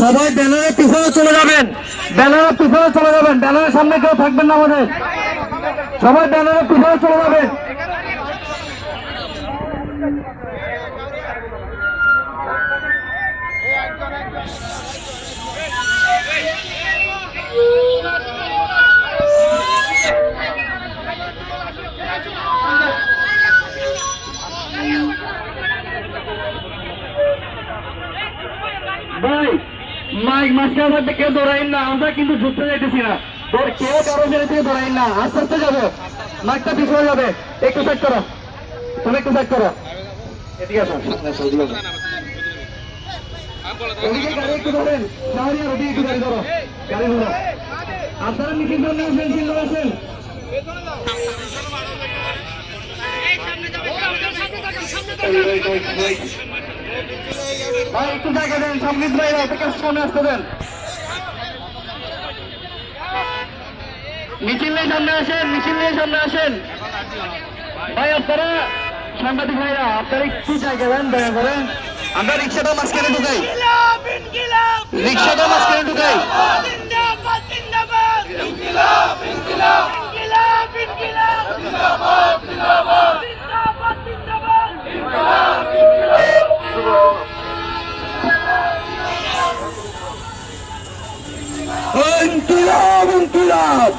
সবাই ব্যানারের পিছনে চলে যাবেন, ব্যানারের পিছনে চলে যাবেন, ব্যানারের সামনে কেউ থাকবেন না আমাদের, সবাই ব্যানারের পিছনে চলে যাবেন। ভাই মাইক মাঝখানে থাকতে কেউ দৌড়াইন না, আমরা কিন্তু যুদ্ধে যাইতেছি না, কেউ কারো জেলে থেকে দৌড়াইন না, আস্তে আস্তে যাবো, মাইকটা পিছনে যাবে, একটু সাইড করো, তুমি একটু সাইড করো, এদিকে আসো, ওদিকে গাড়ি একটু ধরেন, শাহরিয়ার ওদিকে একটু গাড়ি ধরো, গাড়ি ধরো, আপনারা মিছিল জন্য আসেন, সিঙ্গল আসেন, ভাই একটু জায়গা দেন, সমৃদ্ধ ভাই থেকে সামনে আসতে দেন, মিছিল নিয়ে সামনে আসেন, মিছিল নিয়ে সামনে আসেন ভাই। আপনারা সাংবাদিক ভাইরা আপনারা একটু জায়গা দেন দয়া করে, আমরা রিক্সাটা মাঝখানে ঢুকাই, রিক্সাটা মাঝখানে ঢুকাই। ইনকিলাব ইনকিলাব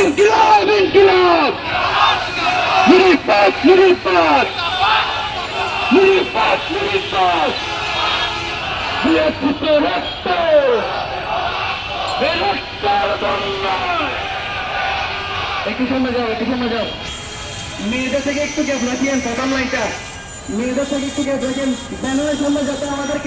ইনকিলাব ইনকিলাব, মুরিদাবাদ মুরিদাবাদ মুরিদাবাদ মুরিদাবাদ, পুত্র রক্ত রক্তের বন্যা। একটু সামনে যাও, একটু সামনে যাও, মেয়েদের থেকে একটু গ্যাপ রাখিয়েন, প্রথম লাইনটা মেয়েদের থেকে একটু গ্যাপ রাখেন, ব্যানারের সামনে যাতে আমাদের